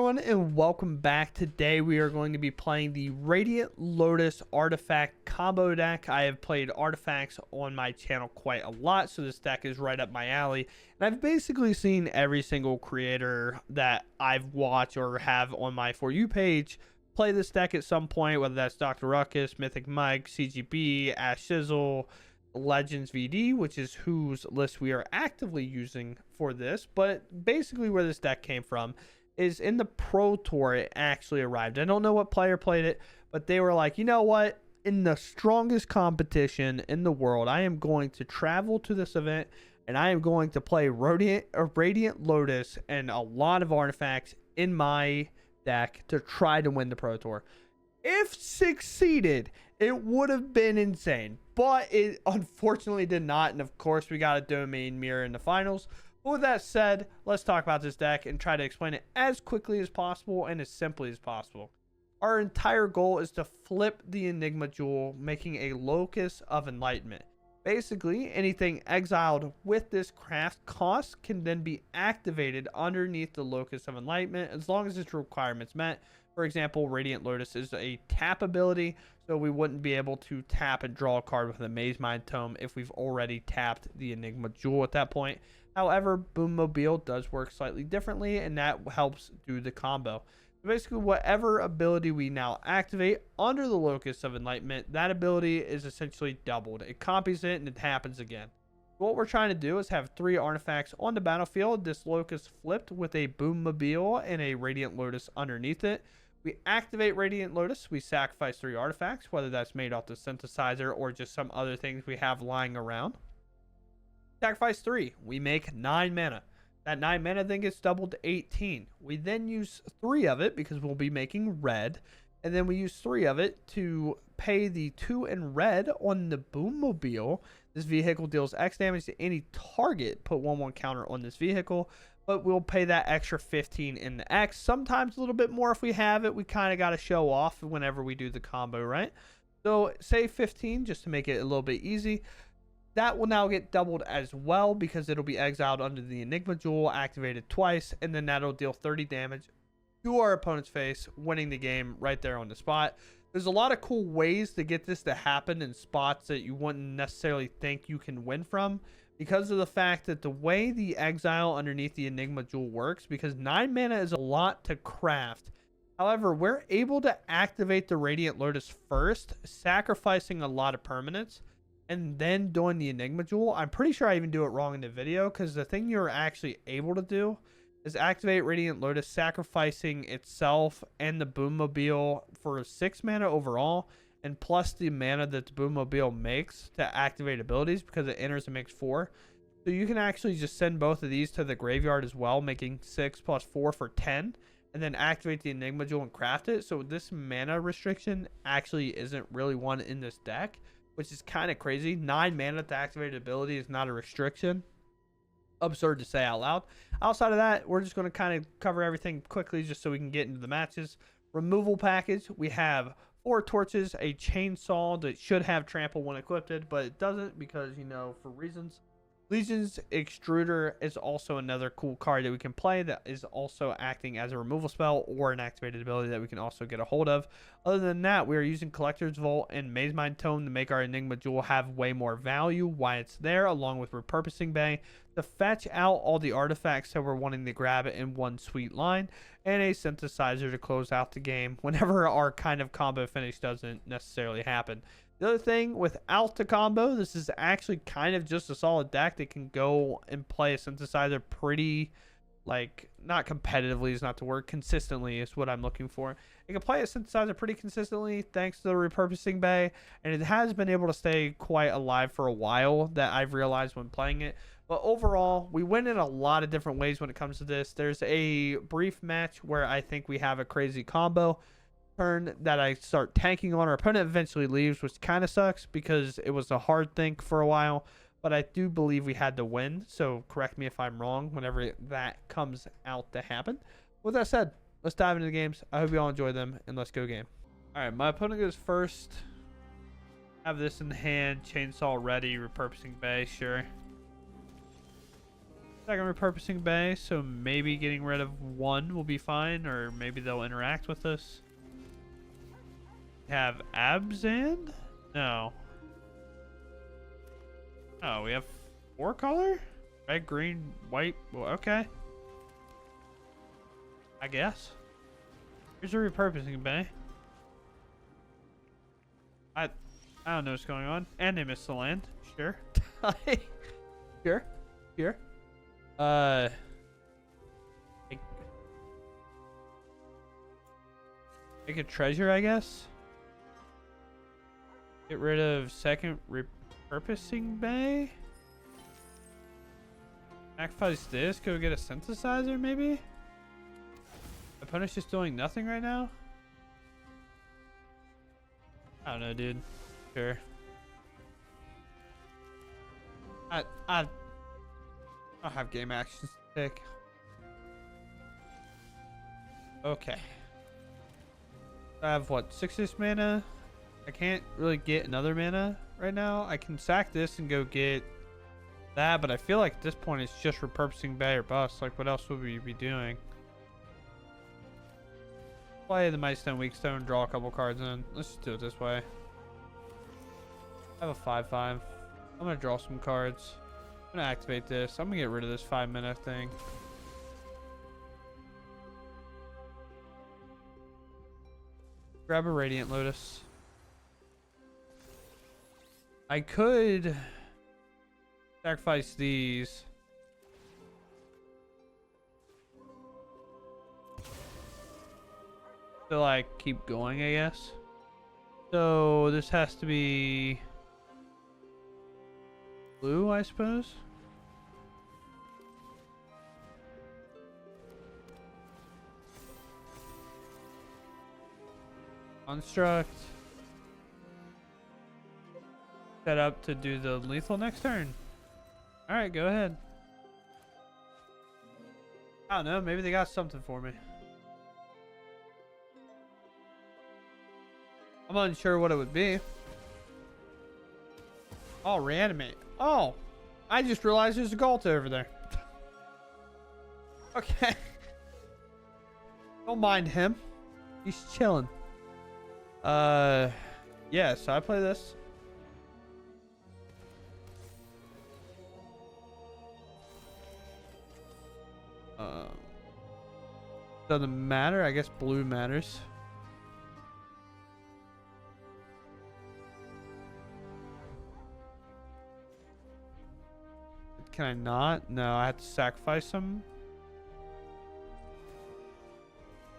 everyone, and welcome back. Today we are going to be playing the Radiant Lotus Artifact combo deck. I have played artifacts on my channel quite a lot, so this deck is right up my alley. And I've basically seen every single creator that I've watched or have on my For You page play this deck at some point, whether that's Dr. Ruckus, Mythic Mike, CGB, Ash Sizzle, Legends VD, which is whose list we are actively using for this. But basically where this deck came from is in the Pro Tour it actually arrived. I don't know what player played it, but they were like, you know what, in the strongest competition in the world, I am going to travel to this event and I am going to play Radiant Lotus and a lot of artifacts in my deck to try to win the Pro Tour. If succeeded, it would have been insane, but it unfortunately did not. And of course, we got a domain mirror in the finals. But with that said, let's talk about this deck and try to explain it as quickly as possible and as simply as possible. Our entire goal is to flip the Enigma Jewel, making a Locus of Enlightenment. Basically, anything exiled with this craft cost can then be activated underneath the Locus of Enlightenment as long as its requirements met. For example, Radiant Lotus is a tap ability, so we wouldn't be able to tap and draw a card with a Maze Mind Tome if we've already tapped the Enigma Jewel at that point. However, Boom Mobile does work slightly differently, and that helps do the combo. So basically, whatever ability we now activate under the Locus of Enlightenment, that ability is essentially doubled. It copies it, and it happens again. What we're trying to do is have 3 artifacts on the battlefield. This Locus flipped with a Boom Mobile and a Radiant Lotus underneath it. We activate Radiant Lotus, we sacrifice 3 artifacts, whether that's made off the synthesizer or just some other things we have lying around. Sacrifice 3, we make 9 mana. That 9 mana then gets doubled to 18. We then use 3 of it because we'll be making red, and then we use 3 of it to pay the 2 in red on the Boom Mobile. This vehicle deals X damage to any target, put 1/1 counter on this vehicle, but we'll pay that extra 15 in the X, sometimes a little bit more if we have it. We kind of got to show off whenever we do the combo, right? So say 15 just to make it a little bit easy. That will now get doubled as well because it'll be exiled under the Enigma Jewel, activated twice, and then that'll deal 30 damage to our opponent's face, winning the game right there on the spot. There's a lot of cool ways to get this to happen in spots that you wouldn't necessarily think you can win from, because of the fact that the way the exile underneath the Enigma Jewel works, because 9 mana is a lot to craft. However, we're able to activate the Radiant Lotus first, sacrificing a lot of permanents, and then doing the Enigma Jewel. I'm pretty sure I even do it wrong in the video, because the thing you're actually able to do is activate Radiant Lotus, sacrificing itself and the Boom Mobile for 6 mana overall, and plus the mana that the Boom Mobile makes to activate abilities because it enters and makes 4. So you can actually just send both of these to the graveyard as well, making 6 plus 4 for 10, and then activate the Enigma Jewel and craft it. So this mana restriction actually isn't really one in this deck, which is kind of crazy. 9 mana to activate ability is not a restriction. Absurd to say out loud. Outside of that, we're just going to kind of cover everything quickly just so we can get into the matches. Removal package, we have 4 torches, a chainsaw that should have trample when equipped, but it doesn't because, you know, for reasons. Legion's Extruder is also another cool card that we can play that is also acting as a removal spell or an activated ability that we can also get a hold of. Other than that, we are using Collector's Vault and Maze Mind Tome to make our Enigma Jewel have way more value while it's there, along with Repurposing Bay to fetch out all the artifacts that we're wanting to grab it in one sweet line, and a synthesizer to close out the game whenever our kind of combo finish doesn't necessarily happen. The other thing, without the combo, this is actually kind of just a solid deck that can go and play a synthesizer pretty, like, not competitively is not the word, consistently is what I'm looking for. It can play a synthesizer pretty consistently thanks to the Repurposing Bay, and it has been able to stay quite alive for a while, that I've realized when playing it. But overall, we win in a lot of different ways when it comes to this. There's a brief match where I think we have a crazy combo turn that I start tanking on. Our opponent eventually leaves, which kind of sucks because it was a hard think for a while, but I do believe we had to win, so correct me if I'm wrong whenever that comes out to happen. With that said, let's dive into the games. I hope you all enjoy them, and let's go game. All right, my opponent goes first. Have this in hand, chainsaw ready, Repurposing Bay, sure. second repurposing bay, so maybe getting rid of one will be fine, or maybe they'll interact with us. Have Abzan? No. Oh, we have 4 color? Red, green, white. Well, okay. I guess. Here's a repurposing bay. I don't know what's going on. And they missed the land. Sure. Sure. Sure. Make a treasure, I guess. Get rid of second repurposing bay. Sacrifice this. Go get a synthesizer, maybe? Opponent's just doing nothing right now? I don't know, dude. Sure. I don't have game actions to pick. Okay. I have what, 6 mana? I can't really get another mana right now. I can sack this and go get that, but I feel like at this point it's just repurposing bay or bust. Like, what else would we be doing? Play the Mighty Stone, Weak Stone, draw a couple cards in. Let's just do it this way. I have a 5/5. I'm gonna draw some cards. I'm gonna activate this. I'm gonna get rid of this 5-mana thing. Grab a Radiant Lotus. I could sacrifice these. To like keep going, I guess. So this has to be blue, I suppose. Construct. Set up to do the lethal next turn. Alright, go ahead. I don't know, maybe they got something for me. I'm unsure what it would be. Oh, reanimate. Oh, I just realized there's a Galt over there. Okay. Don't mind him. He's chilling. Yeah, so I play this. Doesn't matter. I guess blue matters. Can I not? No, I have to sacrifice some.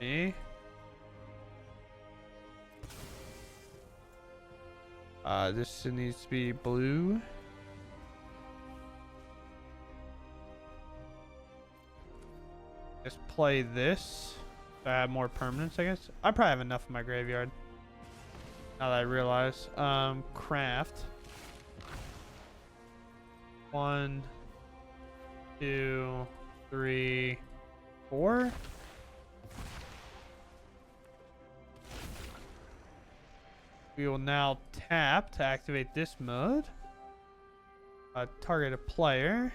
Me? This needs to be blue. Just play this. So I have more permanents, I guess. I probably have enough in my graveyard. Now that I realize. Craft. 1, 2, 3, 4. We will now tap to activate this mode. Target a player.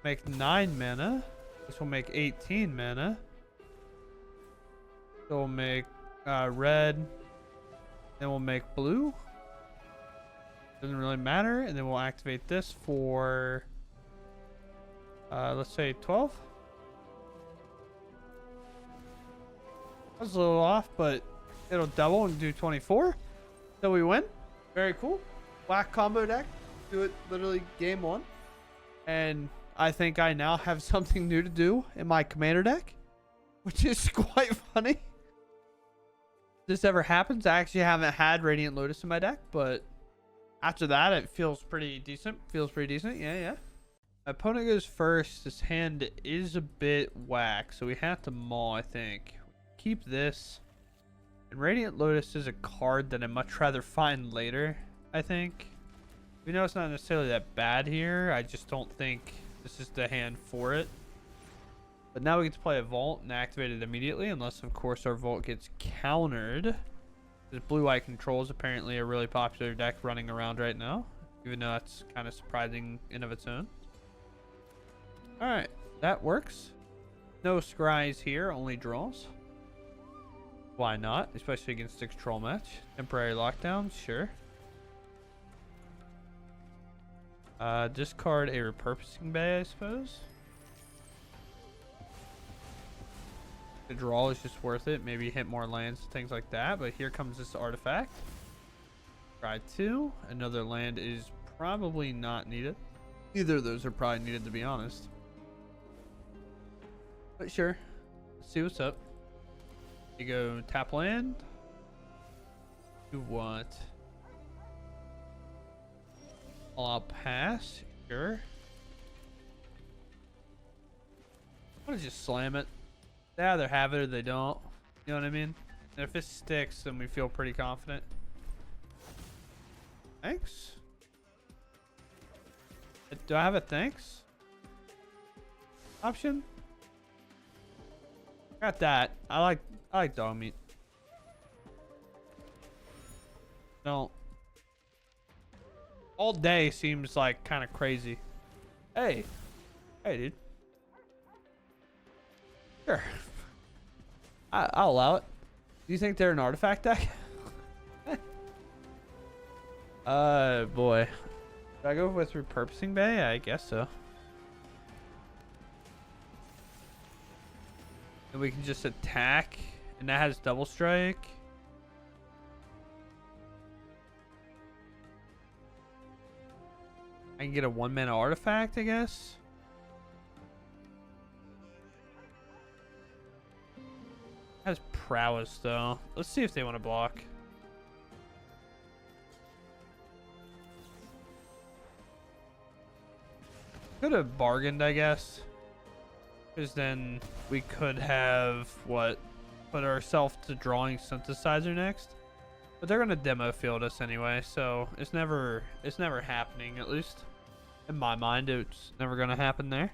Make 9 mana. This will make 18 mana. So we'll make red. Then we'll make blue. Doesn't really matter. And then we'll activate this for let's say 12. I was a little off, but it'll double and do 24. So we win. Very cool. Black combo deck. Do it literally game 1. And I think I now have something new to do in my commander deck, which is quite funny. If this ever happens, I actually haven't had Radiant Lotus in my deck, but after that, it feels pretty decent. Yeah. My opponent goes first. This hand is a bit whack, so we have to maul, I think. Keep this. And Radiant Lotus is a card that I'd much rather find later, I think. We know it's not necessarily that bad here. I just don't think this is the hand for it. But now we get to play a Vault and activate it immediately, unless, of course, our Vault gets countered. This Blue-White Control is apparently a really popular deck running around right now, even though that's kind of surprising in of its own. All right, that works. No scries here, only draws. Why not? Especially against 6 troll match. Temporary lockdown, sure. Discard a repurposing bay, I suppose. The draw is just worth it. Maybe hit more lands, things like that. But here comes this artifact. Try 2. Another land is probably not needed. Neither of those are probably needed, to be honest. But sure. Let's see what's up. You go tap land. Do what? I'll pass. Sure. I'm gonna just slam it. They either have it or they don't. You know what I mean? And if it sticks, then we feel pretty confident. Thanks. Do I have a thanks option? Got that. I like dog meat. No. All day seems like kind of crazy. Hey, dude. Sure. I'll allow it. Do you think they're an artifact deck? Boy. Should I go with repurposing bay? I guess so. And we can just attack, and that has double strike. I can get a 1-mana artifact, I guess. Has prowess though. Let's see if they want to block. Could have bargained, I guess. Because then we could have what? Put ourselves to drawing synthesizer next. But they're gonna demo field us anyway, so it's never happening, at least. In my mind, it's never gonna happen there.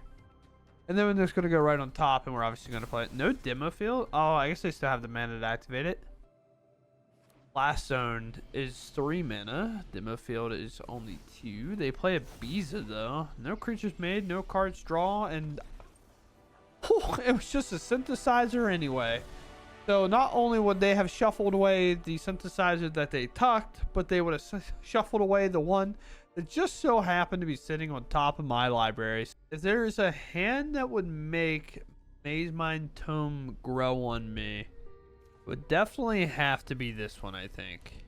And then we're just gonna go right on top, and we're obviously gonna play it. No demo field? Oh, I guess they still have the mana to activate it. Blast Zone is 3 mana. Demo field is only 2. They play a Biza though. No creatures made, no cards draw, and it was just a synthesizer anyway. So not only would they have shuffled away the synthesizer that they tucked, but they would have shuffled away the one that just so happened to be sitting on top of my library. If there is a hand that would make Maze Mind Tome grow on me, it would definitely have to be this one, I think.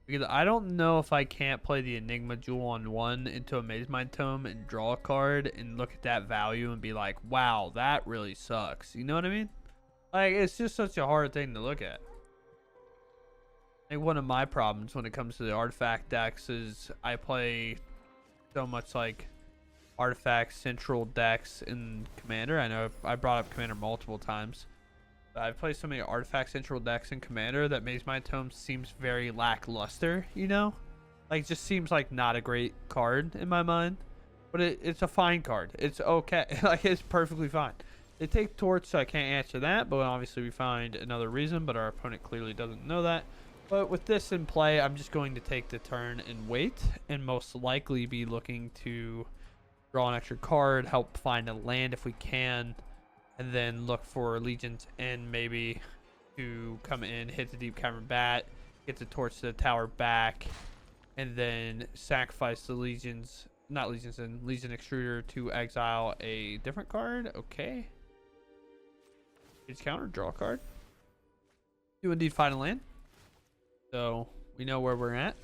Because I don't know if I can't play the Enigma Jewel on 1 into a Maze Mind Tome and draw a card and look at that value and be like, wow, that really sucks. You know what I mean? Like, it's just such a hard thing to look at. Like, one of my problems when it comes to the artifact decks is I play so much like artifact central decks in Commander. I know I brought up Commander multiple times. But I've played so many artifact central decks in Commander that Maze Mind Tome seems very lackluster, you know? Like, it just seems like not a great card in my mind. But it's a fine card. It's okay. Like, it's perfectly fine. They take Torch, so I can't answer that, but obviously we find another reason, but our opponent clearly doesn't know that. But with this in play, I'm just going to take the turn and wait, and most likely be looking to draw an extra card, help find a land if we can, and then look for Legions and maybe to come in, hit the Deep Cavern Bat, get the Torch to the tower back, and then sacrifice the Legions, not Legions, and Legion Extruder to exile a different card. Okay. It's counter, draw a card. Do indeed find a land. So we know where we're at.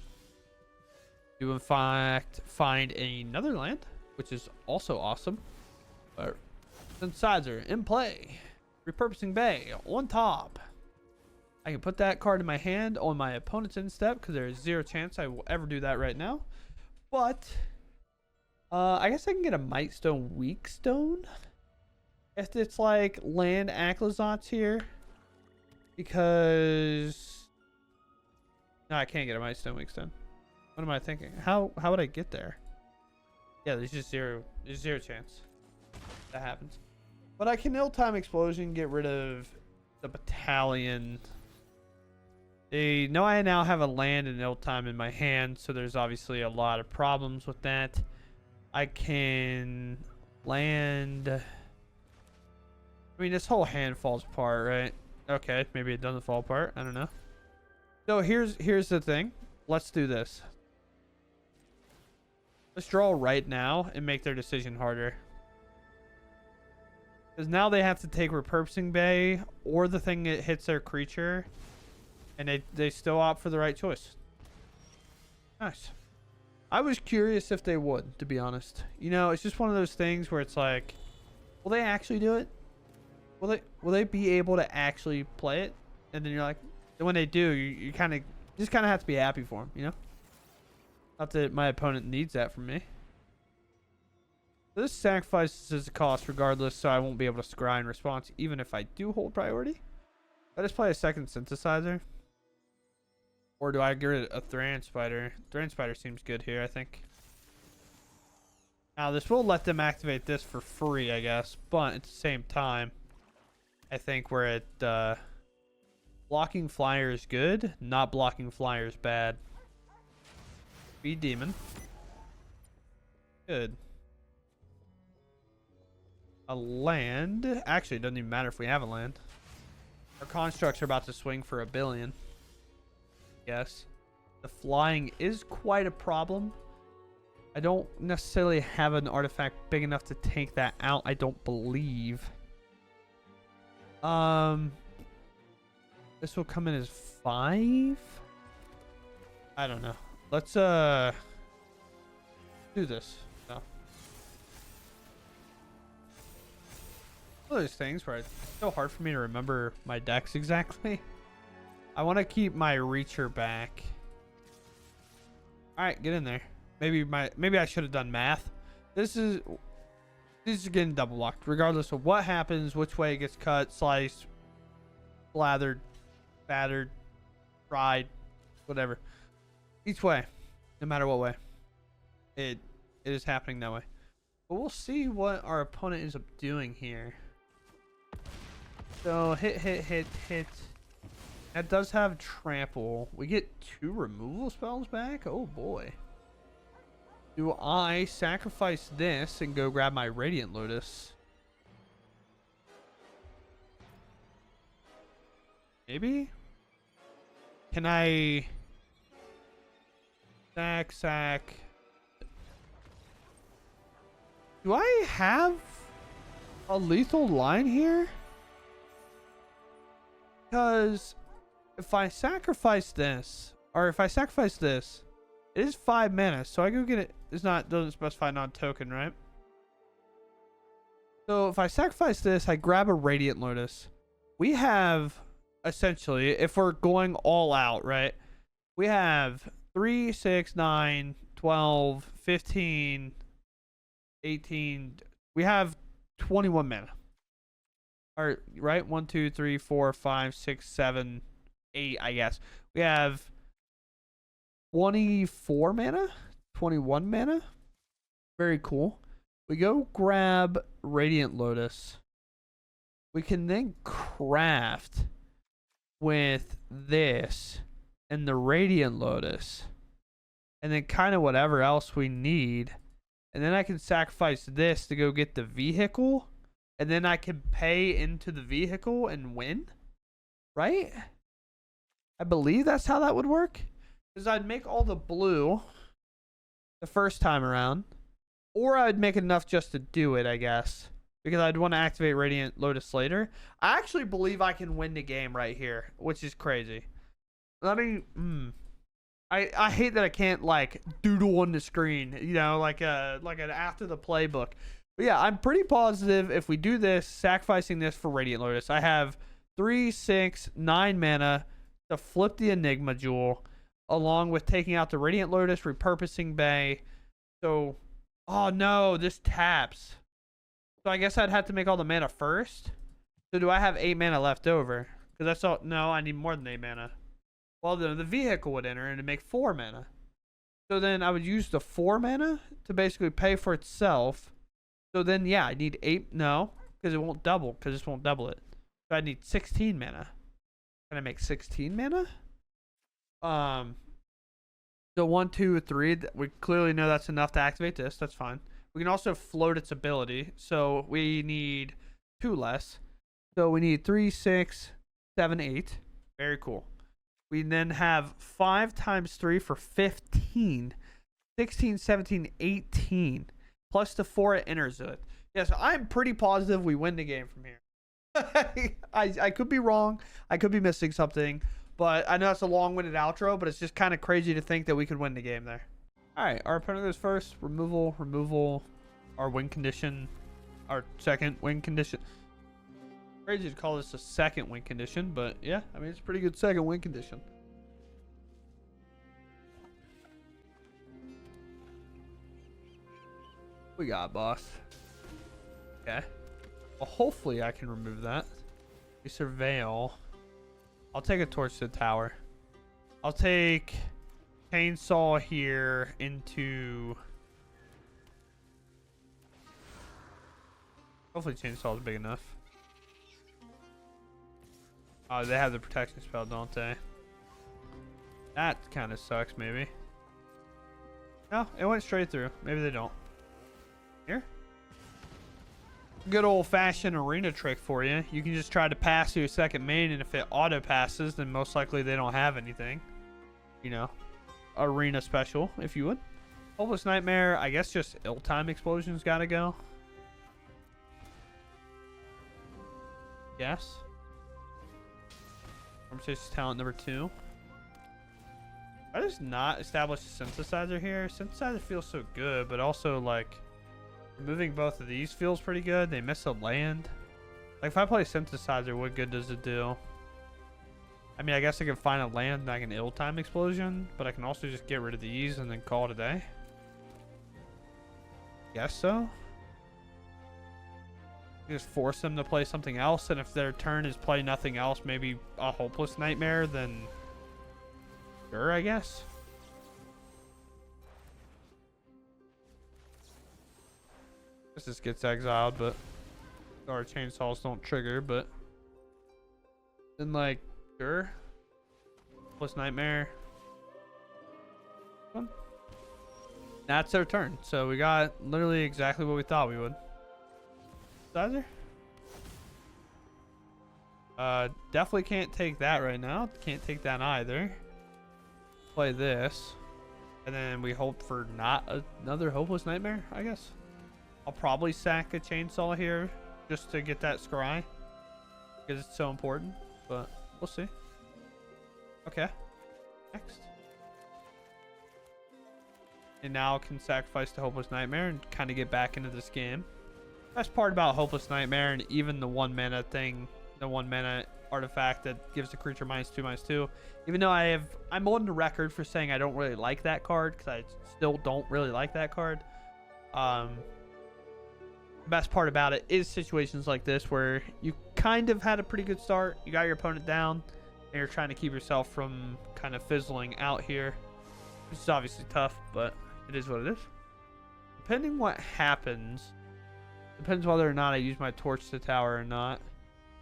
Do in fact find another land, which is also awesome. But synthesizer in play. Repurposing bay on top. I can put that card in my hand on my opponent's end step because there is 0 chance I will ever do that right now. But I guess I can get a Might Stone Weak Stone. If it's like land Aclazot's here, because no, I can't get a Might Stone Weak Stone. What am I thinking? How would I get there? Yeah, there's just zero chance that happens. But I can Ill-Time Explosion, get rid of the battalion. They know I now have a land and Ill-Time in my hand, so there's obviously a lot of problems with that. I can land. I mean, this whole hand falls apart, right? Okay, maybe it doesn't fall apart. I don't know. So here's the thing. Let's do this. Let's draw right now and make their decision harder. Because now they have to take Repurposing Bay or the thing that hits their creature. And they still opt for the right choice. Nice. I was curious if they would, to be honest. You know, it's just one of those things where it's like, will they actually do it? Will they be able to actually play it? And then you're like, and when they do, you kind of just have to be happy for them, you know? Not that my opponent needs that from me. This sacrifices a cost regardless, so I won't be able to scry in response, even if I do hold priority. I just play a second synthesizer. Or do I get a Thran Spider? Thran Spider seems good here, I think. Now, this will let them activate this for free, I guess. But at the same time, I think we're at... blocking flyer is good. Not blocking flyer is bad. Speed Demon. Good. A land. Actually, it doesn't even matter if we have a land. Our constructs are about to swing for $1 billion. Yes. The flying is quite a problem. I don't necessarily have an artifact big enough to take that out, I don't believe. This will come in as 5. I don't know. Let's do this. No. One of those things where it's so hard for me to remember my decks exactly. I want to keep my reacher back. All right, get in there. Maybe I should have done math. This is getting double locked regardless of what happens, which way it gets cut, sliced, slathered, battered, fried, whatever. Each way, no matter what way, it is happening that way. But we'll see what our opponent ends up doing here. So hit. That does have trample. We get 2 removal spells back. Oh boy. Do I sacrifice this and go grab my Radiant Lotus? Maybe? Can I sack? Do I have a lethal line here? Because if I sacrifice this, or if I sacrifice this, it is 5 mana, so I go get it. It's not, doesn't specify non-token, right? So if I sacrifice this, I grab a Radiant Lotus. We have, essentially, if we're going all out, right? We have 3, 6, 9, 12, 15, 18. We have 21 mana. Or, right? 1, 2, 3, 4, 5, 6, 7, 8, I guess. We have 24 mana, 21 mana. Very cool. We go grab Radiant Lotus. We can then craft with this and the Radiant Lotus. And then kind of whatever else we need. And then I can sacrifice this to go get the vehicle. And then I can pay into the vehicle and win. Right? I believe that's how that would work. Because I'd make all the blue the first time around. Or I'd make enough just to do it, I guess. Because I'd want to activate Radiant Lotus later. I actually believe I can win the game right here. Which is crazy. Let me... I hate that I can't, like, doodle on the screen. You know, like an after the playbook. But yeah, I'm pretty positive if we do this, sacrificing this for Radiant Lotus. I have 3, 6, 9 mana to flip the Enigma Jewel. Along with taking out the Radiant Lotus, repurposing Bay. So, oh no, this taps. So I guess I'd have to make all the mana first. So do I have 8 mana left over? Because that's all. No, I need more than 8 mana. Well, then the vehicle would enter and it'd make 4 mana. So then I would use the 4 mana to basically pay for itself. So then, yeah, I need 8. No, because it won't double. Because this won't double it. So I need 16 mana. Can I make 16 mana? So 1, 2, 3. We clearly know that's enough to activate this. That's fine. We can also float its ability. So we need 2 less. So we need 3, 6, 7, 8. Very cool. We then have 5 times 3 for 15. 16, 17, 18. Plus the 4 it enters it. Yes, I'm pretty positive we win the game from here. I could be wrong. I could be missing something. But I know it's a long-winded outro, but it's just kind of crazy to think that we could win the game there. All right, our opponent goes first. Removal, our win condition, our second win condition. Crazy to call this a second win condition, but yeah, I mean, it's a pretty good second win condition. We got, boss. Okay. Well, hopefully I can remove that. We surveil. I'll take a torch to the tower. I'll take chainsaw here into... Hopefully chainsaw is big enough. Oh, they have the protection spell, don't they? That kind of sucks, maybe. No, it went straight through. Maybe they don't. Here. Good old-fashioned arena trick for you. You can just try to pass to your second main, and if it auto-passes, then most likely they don't have anything. You know, arena special, if you would. Hopeless Nightmare, I guess just ill-time explosions gotta go. Yes. Conversations talent number 2. I just not establish a synthesizer here. Synthesizer feels so good, but also like removing both of these feels pretty good. They miss a land. Like if I play synthesizer, what good does it do? I mean, I guess I can find a land like an ill-time explosion, but I can also just get rid of these and then call it a day. Guess so. Just force them to play something else, and if their turn is play nothing else, maybe a Hopeless Nightmare, then sure, I guess. This gets exiled, but our chainsaws don't trigger, but then like sure. Hopeless Nightmare. That's their turn. So we got literally exactly what we thought we would. Sizer? Definitely can't take that right now. Can't take that either. Play this. And then we hope for not another Hopeless Nightmare, I guess. I'll probably sack a chainsaw here just to get that scry. Because it's so important. But we'll see. Okay. Next. And now I can sacrifice the Hopeless Nightmare and kind of get back into this game. Best part about Hopeless Nightmare and even the 1 mana thing, the 1 mana artifact that gives the creature -2/-2, even though I'm on the record for saying I don't really like that card because I still don't really like that card. The best part about it is situations like this where you kind of had a pretty good start, you got your opponent down, and you're trying to keep yourself from kind of fizzling out here, which is obviously tough, but it is what it is. Depending what happens, depends whether or not I use my torch to the tower or not.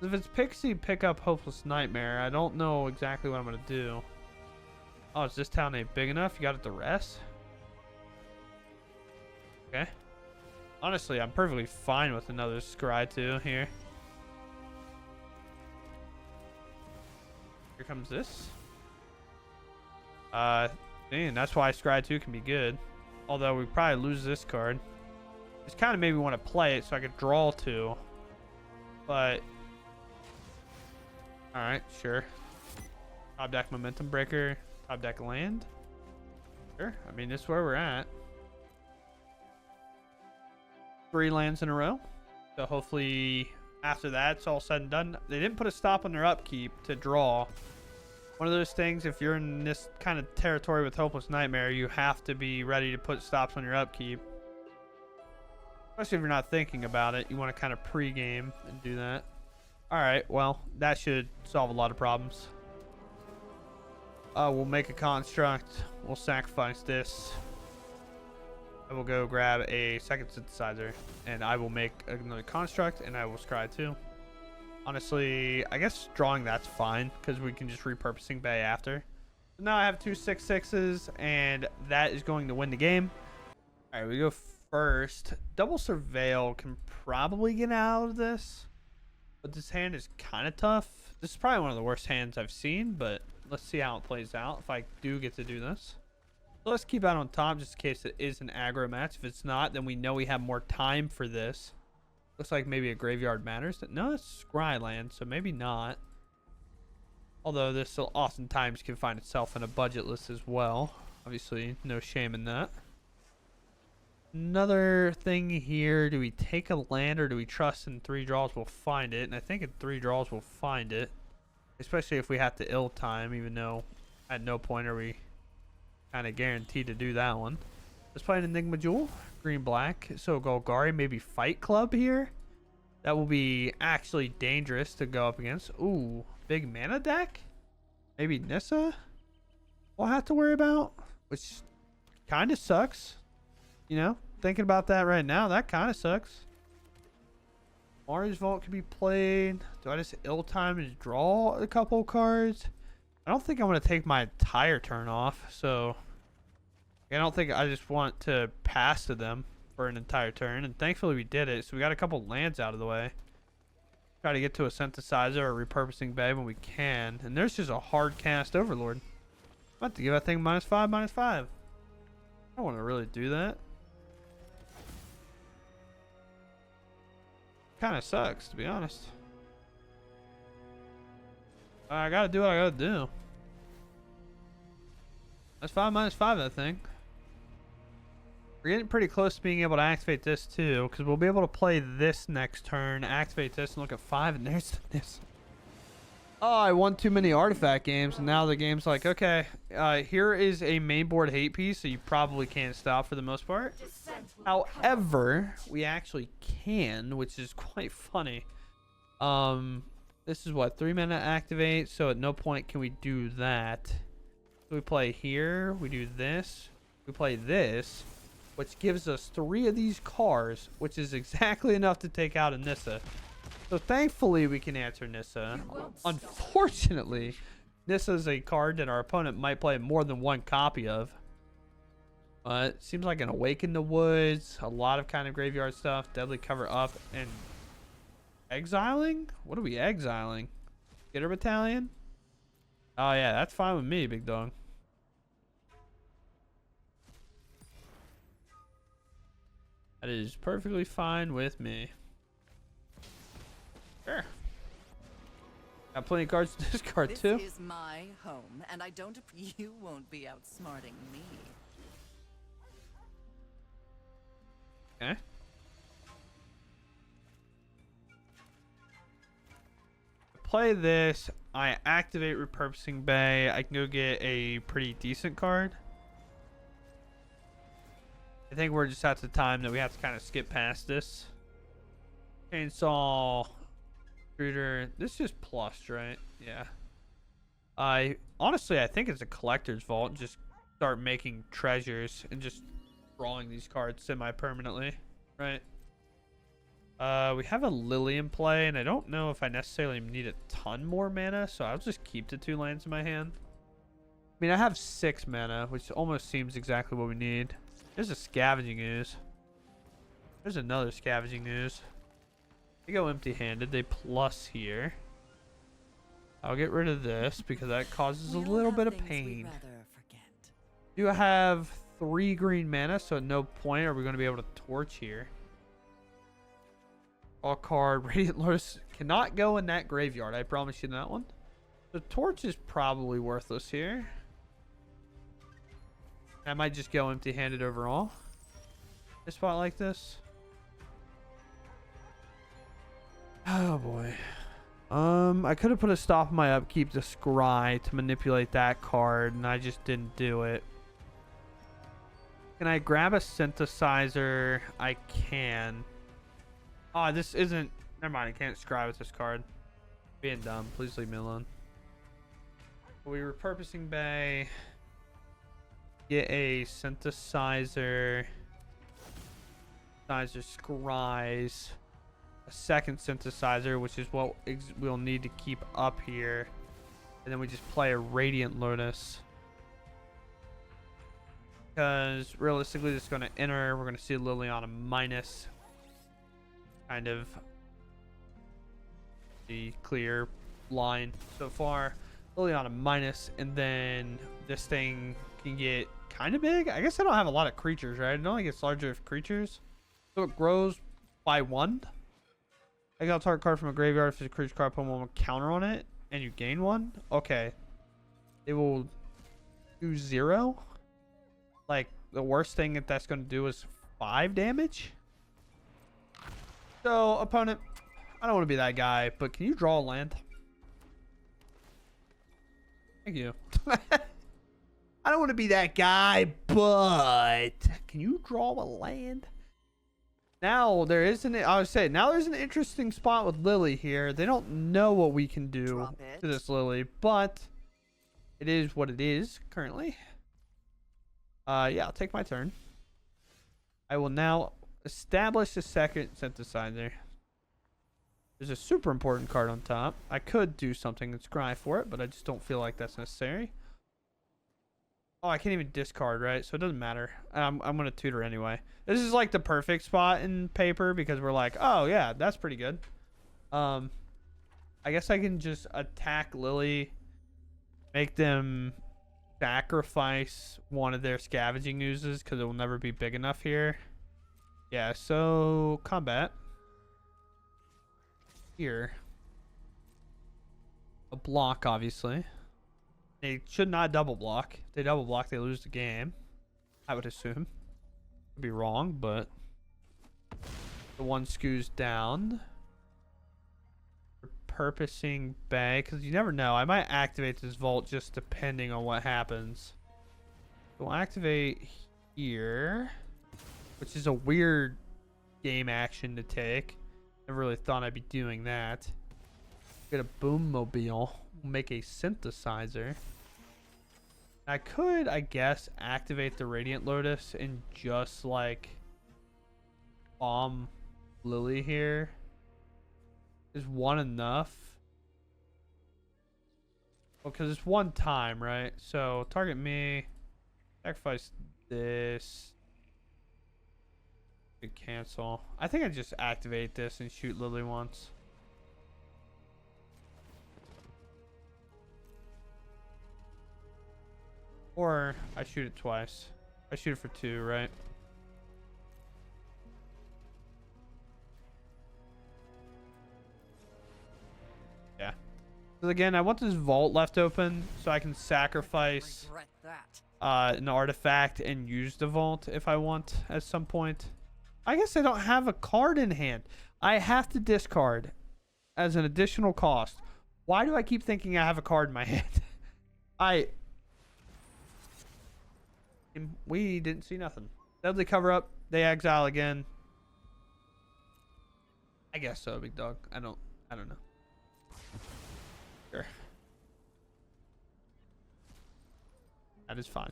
If it's Pixie, pick up Hopeless Nightmare. I don't know exactly what I'm going to do. Oh, is this town ain't big enough? You got it to rest? Okay. Honestly, I'm perfectly fine with another Scry 2 here. Here comes this. Dang, that's why Scry 2 can be good. Although we probably lose this card. It's kind of made me want to play it so I could draw 2. But alright, sure. Top deck Momentum Breaker. Top deck land. Sure. I mean, this is where we're at. 3 lands in a row. So hopefully after that it's all said and done. They didn't put a stop on their upkeep to draw. One of those things, if you're in this kind of territory with Hopeless Nightmare, you have to be ready to put stops on your upkeep. Especially if you're not thinking about it. You want to kind of pre-game and do that. Alright, well, that should solve a lot of problems. We'll make a construct. We'll sacrifice this. I will go grab a second synthesizer. And I will make another construct. And I will scry too. Honestly, I guess drawing that's fine. Because we can just repurposing Bay after. So now I have 2 6/6s. And that is going to win the game. Alright, we go first. Double Surveil can probably get out of this, but this hand is kind of tough. This is probably one of the worst hands I've seen, but let's see how it plays out if I do get to do this. So let's keep out on top just in case it is an aggro match. If it's not, then we know we have more time for this. Looks like maybe a Graveyard Matters. No, it's Scry land, so maybe not. Although this still oftentimes can find itself in a budget list as well. Obviously, no shame in that. Another thing here, do we take a land or do we trust in 3 draws we'll find it? And I think in 3 draws we'll find it. Especially if we have to ill time, even though at no point are we kind of guaranteed to do that one. Let's play an Enigma Jewel, green black. So Golgari, maybe Fight Club here. That will be actually dangerous to go up against. Ooh, big mana deck? Maybe Nissa we'll have to worry about, which kind of sucks. You know, thinking about that right now, that kind of sucks. Mars Vault can be played. Do I just ill time and draw a couple cards? I don't think I'm going to take my entire turn off, so I don't think I just want to pass to them for an entire turn, and thankfully we did it, so we got a couple lands out of the way. Try to get to a Synthesizer or Repurposing Bay when we can, and there's just a hard cast Overlord. I'm about to give that thing -5, -5. I don't want to really do that. Kind of sucks, to be honest. I gotta do what I gotta do. That's -5, -5, I think. We're getting pretty close to being able to activate this too, because we'll be able to play this next turn, activate this, and look at 5, and there's this. Oh, I won too many artifact games, and now the game's like, okay, here is a main board hate piece, so you probably can't stop for the most part. However, we actually can, which is quite funny. This is what, 3 mana activate, so at no point can we do that. So we play here, we do this, we play this, which gives us 3 of these cards, which is exactly enough to take out a Nissa. So thankfully we can answer Nissa. Unfortunately, Nissa is a card that our opponent might play more than 1 copy of. It seems like an Awaken the Woods, a lot of kind of graveyard stuff, Deadly Cover Up, and exiling? What are we exiling? Skitter Battalion? Oh yeah, that's fine with me, big dog. That is perfectly fine with me. Sure. Got plenty of cards to discard too. This is my home, and I don't. You won't be outsmarting me. Okay. Play this. I activate Repurposing Bay. I can go get a pretty decent card. I think we're just at the time that we have to kind of skip past this. Chainsaw. Shooter. This is just plus, right? Yeah. Honestly, I think it's a collector's vault. Just start making treasures and just drawing these cards semi-permanently, right? We have a Lily in play, and I don't know if I necessarily need a ton more mana, so I'll just keep the 2 lands in my hand. I mean, I have 6 mana, which almost seems exactly what we need. There's a Scavenging Ooze. There's another Scavenging Ooze. They go empty-handed. They plus here. I'll get rid of this because that causes a little bit of pain. Do I have 3 green mana, so at no point are we going to be able to torch here. All card, Radiant Lotus cannot go in that graveyard. I promise you that one. The torch is probably worthless here. I might just go empty-handed overall. A spot like this. Oh boy. I could have put a stop in my upkeep to scry to manipulate that card, and I just didn't do it. Can I grab a Synthesizer? I can. Oh, this isn't... Never mind, I can't scry with this card. Being dumb. Please leave me alone. We Repurposing Bay. Get a Synthesizer. Synthesizer scries. A second Synthesizer, which is what we'll need to keep up here. And then we just play a Radiant Lotus. because realistically this is going to enter. We're going to see Lily on a minus, kind of the clear line so far. Lily on a minus, and then this thing can get kind of big. I guess I don't have a lot of creatures, right? It only gets larger with creatures, so it grows by 1. I got a target card from a graveyard. If it's a creature card, put 1 counter on it, and you gain 1. Okay, it will do 0. Like, the worst thing that that's going to do is 5 damage. So, opponent, I don't want to be that guy, but can you draw a land? Thank you. I don't want to be that guy, but can you draw a land? Now there isn't. I would say now there's an interesting spot with Lily here. They don't know what we can do to this Lily, but it is what it is currently. Yeah, I'll take my turn. I will now establish the second synthesizer. There's a super important card on top. I could do something and scry for it, but I just don't feel like that's necessary. Oh, I can't even discard, right? So it doesn't matter. I'm going to tutor anyway. This is like the perfect spot in paper because we're like, oh, yeah, that's pretty good. I guess I can just attack Lily, make them sacrifice one of their scavenging oozes because it will never be big enough here. Yeah, so combat. Here. A block, obviously. They should not double block. If they double block, they lose the game, I would assume. Could be wrong, but the 1 skews down. Repurposing Bay, because you never know. I might activate this vault just depending on what happens. So we'll activate here, which is a weird game action to take. Never really thought I'd be doing that. Get a boom mobile. Make a synthesizer. I could, I guess, activate the Radiant Lotus and just like bomb Lily here. Is 1 enough? Well, because it's 1 time, right? So target me. Sacrifice this. Could cancel. I think I just activate this and shoot Lily once. Or I shoot it twice. I shoot it for 2, right? Yeah. So again, I want this vault left open so I can sacrifice an artifact and use the vault if I want at some point. I guess I don't have a card in hand. I have to discard as an additional cost. Why do I keep thinking I have a card in my hand? We didn't see nothing. Deadly cover up. They exile again. I guess so, big dog. I don't know. Sure. That is fine.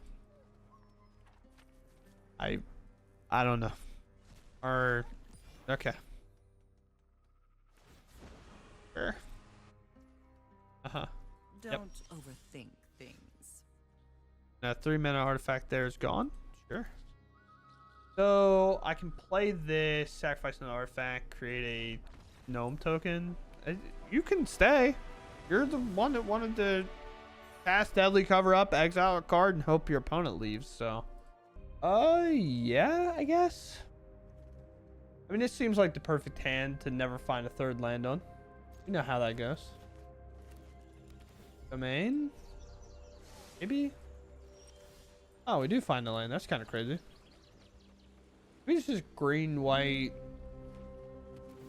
I don't know. Or okay. Sure. Uh-huh. Don't overthink things. That 3-mana artifact there is gone. Sure. So I can play this, sacrifice an artifact, create a gnome token. You can stay. You're the one that wanted to cast deadly cover up, exile a card, and hope your opponent leaves. So, yeah, I guess. I mean, this seems like the perfect hand to never find a 3rd land on. You know how that goes. Domain? Maybe? Oh, we do find the land. That's kind of crazy. Maybe it's just green, white.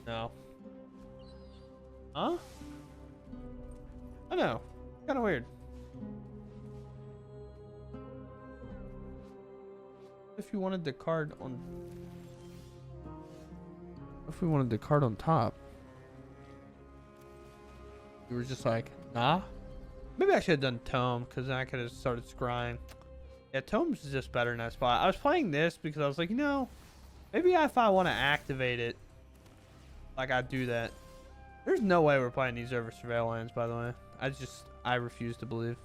No. Huh? I know. Kind of weird. If you wanted the card on... If we wanted the card on top. You were just like, nah. Maybe I should have done Tome, because then I could have started scrying. Yeah, Tome's is just better in that spot. I was playing this because I was like, you know, maybe if I want to activate it, like I'd do that. There's no way we're playing these over Surveil lands, by the way. I refuse to believe.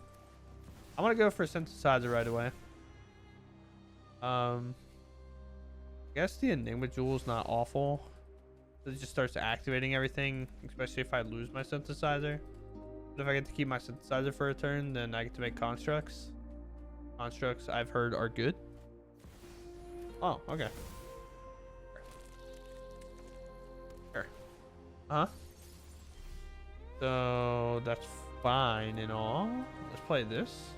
I want to go for a synthesizer right away. I guess the Enigma Jewel is not awful. It just starts activating everything, especially if I lose my synthesizer. But if I get to keep my synthesizer for a turn, then I get to make constructs. Constructs I've heard are good. Oh, okay. Sure. Huh? So that's fine and all. Let's play this.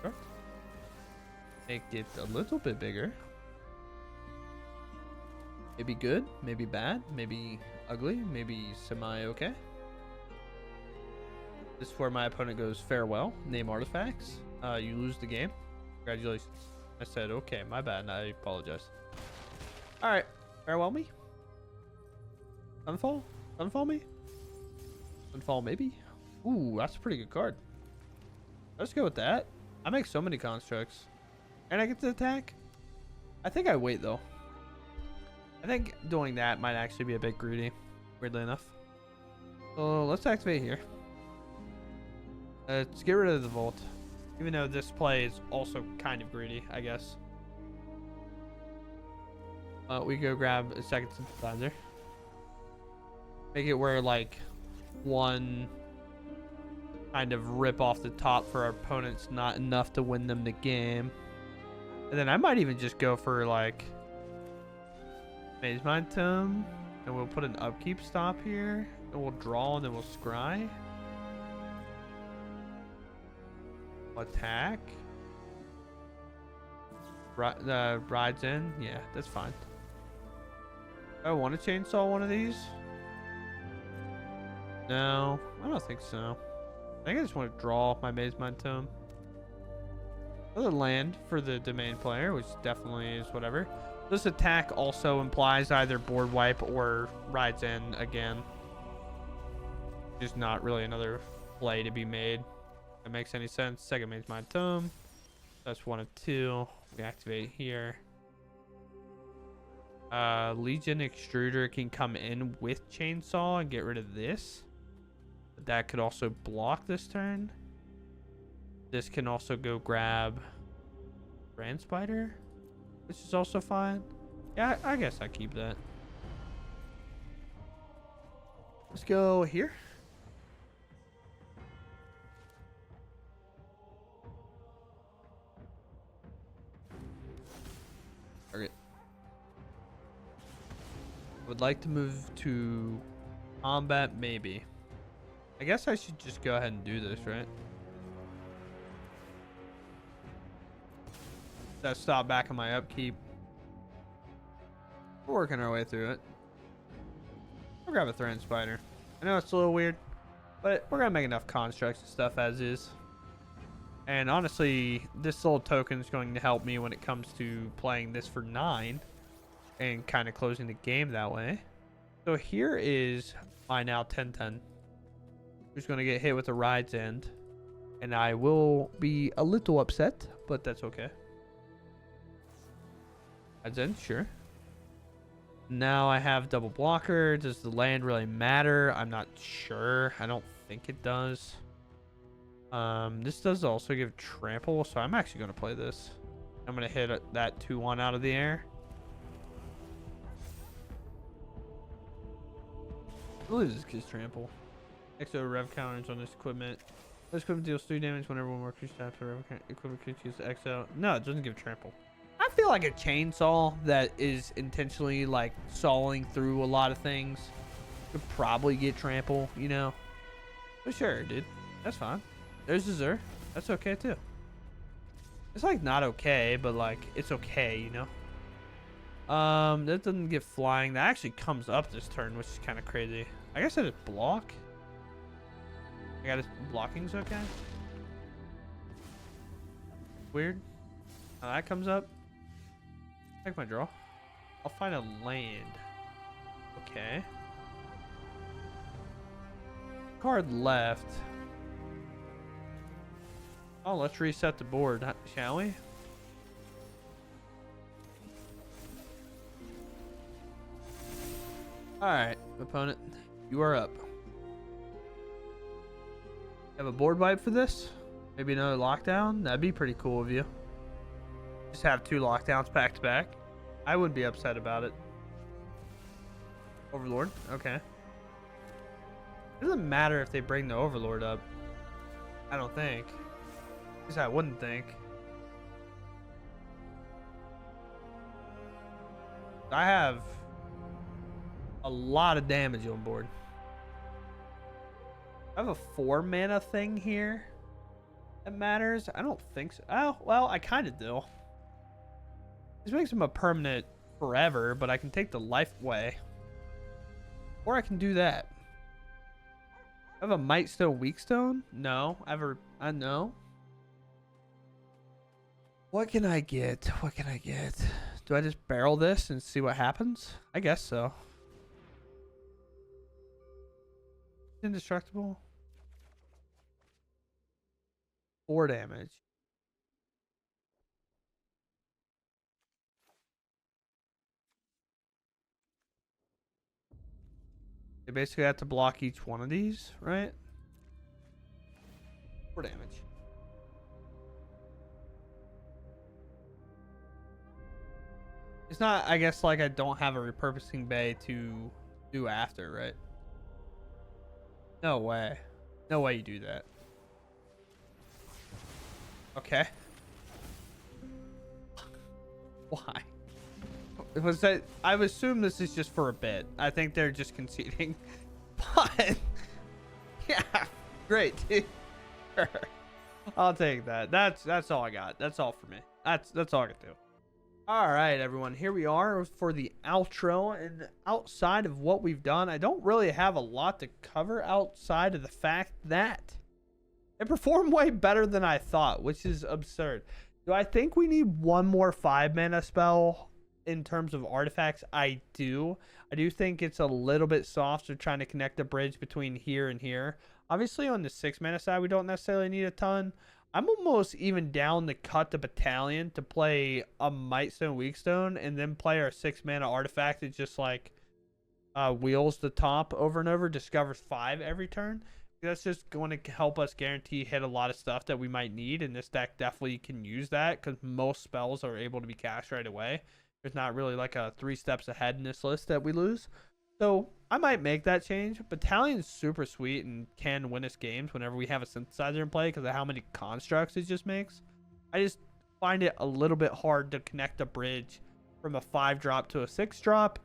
Sure. Make it a little bit bigger. Maybe good, maybe bad, maybe ugly, maybe semi-okay. This is where my opponent goes farewell. Name artifacts. You lose the game. Congratulations. I said, okay, my bad. I apologize. Alright. Farewell me. Sunfall? Sunfall me? Sunfall maybe? Ooh, that's a pretty good card. Let's go with that. I make so many constructs. And I get to attack? I think I wait though. I think doing that might actually be a bit greedy. Weirdly enough. So let's activate here. Let's get rid of the Vault. Even though this play is also kind of greedy, I guess. We go grab a second synthesizer. Make it where like one kind of rip off the top for our opponents, not enough to win them the game. And then I might even just go for like Maze Mind Tome, and we'll put an upkeep stop here, and we'll draw, and then we'll scry. Attack. Rides in. Yeah, that's fine. Do I want to chainsaw one of these? No, I don't think so. I think I just want to draw my Maze Mind Tome. Another land for the domain player, which definitely is whatever. This attack also implies either board wipe or rides in again. Just not really another play to be made. That makes any sense. Second Maze Mind Tome. That's 1 of 2. We activate here. Legion Extruder can come in with Chainsaw and get rid of this. But that could also block this turn. This can also go grab Brand Spider, which is also fine. Yeah, I guess I keep that. Let's go here. Target. Would like to move to combat, maybe. I guess I should just go ahead and do this, right? That stop back on my upkeep. We're working our way through it. We'll grab a Threatened Spider. I know it's a little weird, but we're gonna make enough constructs and stuff as is. And honestly, this little token is going to help me when it comes to playing this for 9 and kind of closing the game that way. So here is my now 10-10, who's going to get hit with a Ride's End. And I will be a little upset, but that's okay. Ride's End, sure. Now I have double blocker. Does the land really matter? I'm not sure. I don't think it does. This does also give trample, so I'm actually going to play this. I'm going to hit that 2-1 out of the air. I believe this gives trample. Exo rev counters on this equipment. This equipment deals 3 damage whenever one more creature taps for rev equipment creature uses Exo. No, it doesn't give trample. I feel like a chainsaw that is intentionally like sawing through a lot of things could probably get trample, you know? But sure, dude. That's fine. There's Azure. That's okay too. It's like not okay, but like it's okay, you know? That doesn't get flying. That actually comes up this turn, which is kind of crazy. I guess I just block. I got it. Blocking's okay. Weird. Now that comes up. Take my draw. I'll find a land. Okay. Card left. Oh, let's reset the board, shall we? Alright, opponent. You are up. Have a board wipe for this? Maybe another lockdown? That'd be pretty cool of you. Just have 2 lockdowns back to back. I wouldn't be upset about it. Overlord? Okay. It doesn't matter if they bring the Overlord up. I don't think. At least I wouldn't think. I have a lot of damage on board. I have a 4 mana thing here that matters. I don't think so. Oh, well, I kind of do. This makes him a permanent forever, but I can take the life away. Or I can do that. I have a Might Stone, Weak Stone? No. I know. What can I get? What can I get? Do I just barrel this and see what happens? I guess so. Indestructible. 4 damage. They basically have to block each one of these, right? 4 damage. It's not, I guess, like I don't have a repurposing bay to do after, right? No way. No way you do that. Okay. Why? Was that? I would assume this is just for a bit. I think they're just conceding. But yeah, great, dude. I'll take that. That's all I got. That's all for me. That's all I can do. All right, everyone. Here we are for the outro, and outside of what we've done, I don't really have a lot to cover outside of the fact that it performed way better than I thought, which is absurd. Do I think we need one more 5-mana spell in terms of artifacts? I do. I do think it's a little bit soft, so trying to connect the bridge between here and here. Obviously, on the 6-mana side, we don't necessarily need a ton. I'm almost even down to cut the battalion to play a Might Stone, Weak Stone, and then play our 6-mana artifact that just like wheels the top over and over, discovers 5 every turn. That's just going to help us guarantee hit a lot of stuff that we might need, and this deck definitely can use that because most spells are able to be cast right away. There's not really like a 3 steps ahead in this list that we lose. So I might make that change. Battalion's super sweet and can win us games whenever we have a synthesizer in play because of how many constructs it just makes. I just find it a little bit hard to connect a bridge from a 5-drop to a 6-drop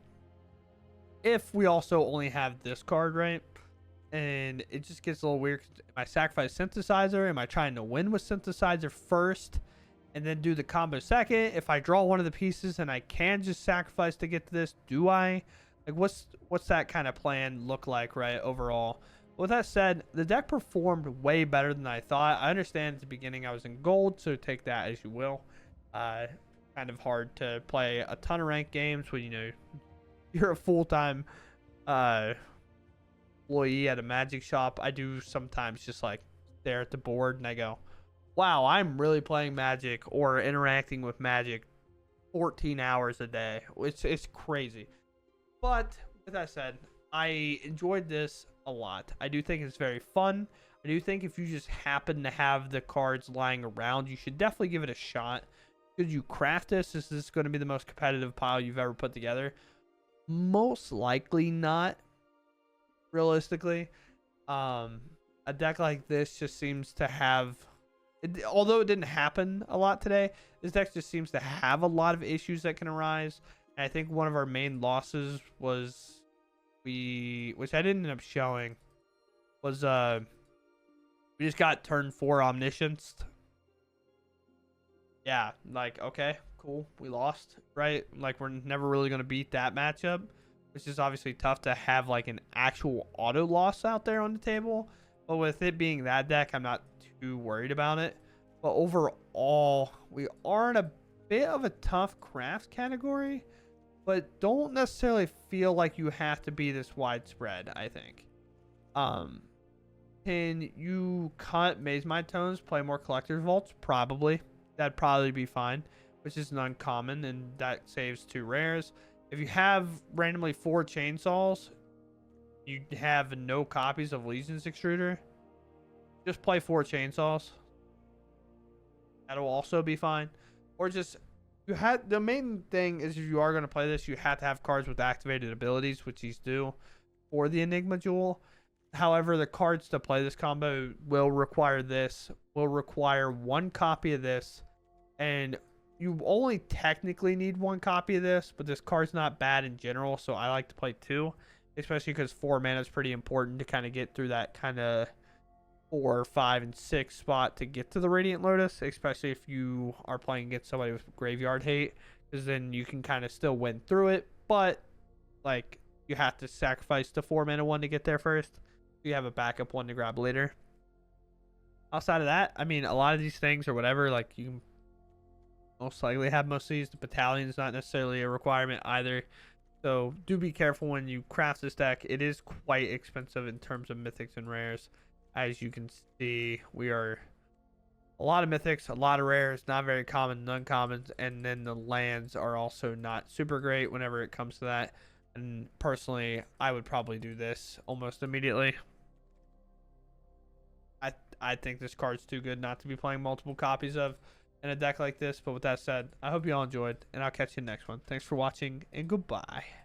if we also only have this card, right? And it just gets a little weird. Am I sacrifice synthesizer? Am I trying to win with synthesizer first and then do the combo second? If I draw one of the pieces and I can just sacrifice to get to this, do I? Like, what's that kind of plan look like, right, overall? With that said, the deck performed way better than I thought. I understand at the beginning I was in gold, so take that as you will. Kind of hard to play a ton of ranked games when, you know, you're a full-time employee at a Magic shop. I do sometimes just like stare at the board and I go, wow, I'm really playing Magic or interacting with Magic 14 hours a day. It's crazy. But with that said, I enjoyed this a lot. I do think it's very fun. I do think if you just happen to have the cards lying around, you should definitely give it a shot. Could you craft this? Is this going to be the most competitive pile you've ever put together? Most likely not. Realistically, a deck like this just seems to have, although it didn't happen a lot today, this deck just seems to have a lot of issues that can arise. And I think one of our main losses was which I didn't end up showing, was we just got turn 4 omniscienced. Yeah, like, okay, cool, we lost, right? Like, we're never really going to beat that matchup, which is obviously tough to have like an actual auto loss out there on the table. But with it being that deck, I'm not too worried about it. But overall, we are in a bit of a tough craft category, but don't necessarily feel like you have to be this widespread, I think. Can you cut Maze My Tones, play more Collector's Vaults? Probably. That'd probably be fine, which is an uncommon, and that saves 2 rares. If you have randomly 4 chainsaws, you have no copies of Legion's Extruder, just play 4 chainsaws. That'll also be fine. Or just You had the main thing is if you are going to play this, you have to have cards with activated abilities, which these do for the Enigma Jewel. However, the cards to play this combo will require one copy of this, and you only technically need one copy of this, but this card's not bad in general, so I like to play two, especially because 4 mana is pretty important to kind of get through that kind of 4, 5, and 6 spot to get to the Radiant Lotus, especially if you are playing against somebody with graveyard hate, because then you can kind of still win through it, but like you have to sacrifice the 4 mana one to get there first. You have a backup one to grab later. Outside of that, I mean, a lot of these things or whatever, like you can most likely have most of these. The battalion is not necessarily a requirement either. So do be careful when you craft this deck. It is quite expensive in terms of mythics and rares. As you can see, we are a lot of mythics, a lot of rares, not very common, none commons, and then the lands are also not super great whenever it comes to that. And personally, I would probably do this almost immediately. I think this card's too good not to be playing multiple copies of in a deck like this. But with that said, I hope you all enjoyed, and I'll catch you in the next one. Thanks for watching, and goodbye.